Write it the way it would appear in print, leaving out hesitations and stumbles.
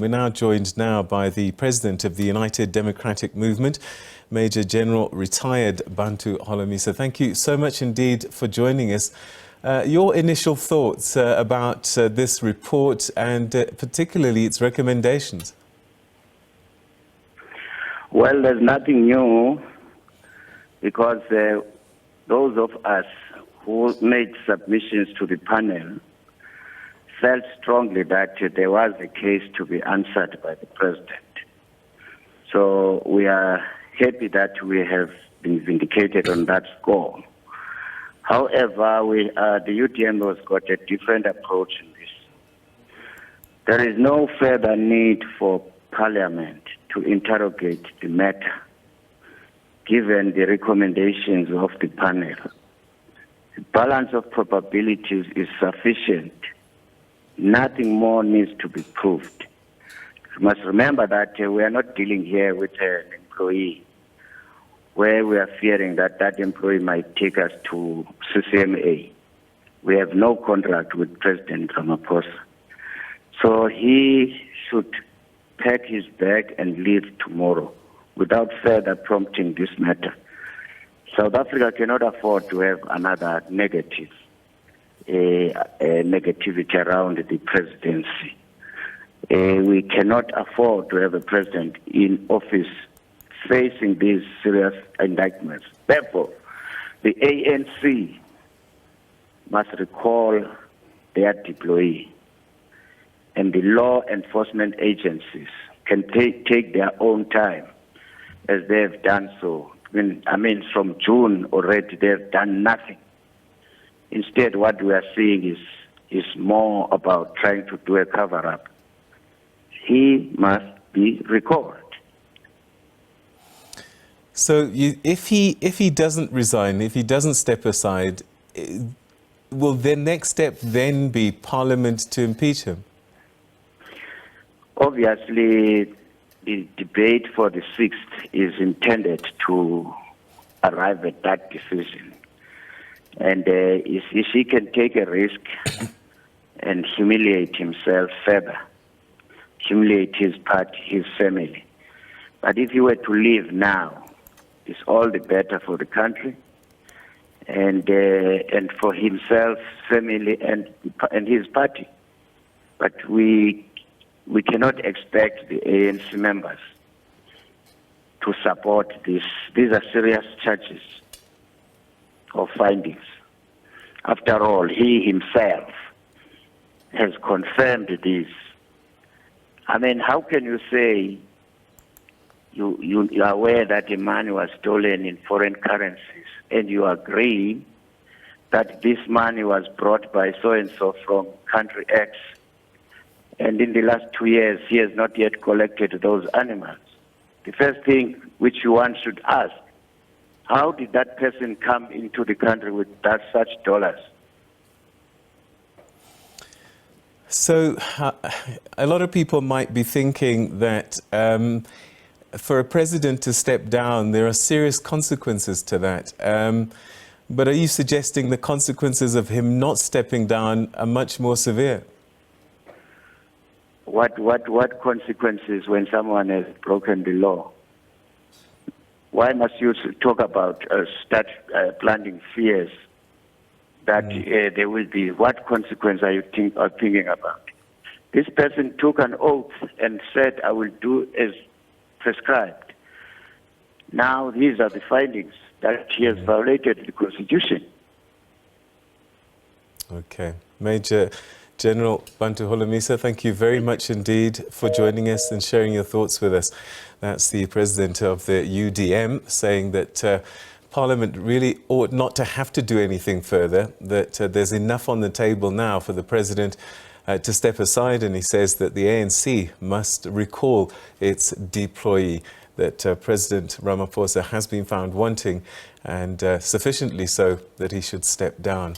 We're now joined by the President of the United Democratic Movement, Major General retired Bantu Holomisa. Thank you so much indeed for joining us. Your initial thoughts about this report and particularly its recommendations? Well, there's nothing new because those of us who made submissions to the panel felt strongly that there was a case to be answered by the President. So we are happy that we have been vindicated on that score. However, the UDM has got a different approach in this. There is no further need for Parliament to interrogate the matter, given the recommendations of the panel. The balance of probabilities is sufficient. Nothing more needs to be proved. You must remember that we are not dealing here with an employee where we are fearing that that employee might take us to CCMA. We have no contract with President Ramaphosa. So he should pack his bag and leave tomorrow without further prompting this matter. South Africa cannot afford to have another negativity around the presidency. We cannot afford to have a president in office facing these serious indictments. Therefore, the ANC must recall their deployee, and the law enforcement agencies can take their own time, as they have done so. I mean, from June already, they have done nothing. Instead, what we are seeing is more about trying to do a cover-up. He must be recalled. So if he doesn't resign, if he doesn't step aside, will the next step then be Parliament to impeach him? Obviously, the debate for the 6th is intended to arrive at that decision. And if he can take a risk and humiliate himself further, humiliate his party, his family. But if he were to leave now, it's all the better for the country and for himself, family, and his party. But we cannot expect the ANC members to support this. These are serious charges or findings. After all, he himself has confirmed this. I mean, how can you say you are aware that the money was stolen in foreign currencies and you agree that this money was brought by so-and-so from country X, and in the last 2 years he has not yet collected those animals? The first thing which one should ask, how did that person come into the country with such dollars? So a lot of people might be thinking that for a president to step down, there are serious consequences to that. But are you suggesting the consequences of him not stepping down are much more severe? What consequences when someone has broken the law? Why must you talk about start planting fears that there will be? What consequence are you thinking about? This person took an oath and said, I will do as prescribed. Now these are the findings that he has violated the Constitution. Okay. Major General Bantu Holomisa, thank you very much indeed for joining us and sharing your thoughts with us. That's the President of the UDM saying that Parliament really ought not to have to do anything further, that there's enough on the table now for the President to step aside, and he says that the ANC must recall its deployee, that President Ramaphosa has been found wanting, and sufficiently so that he should step down.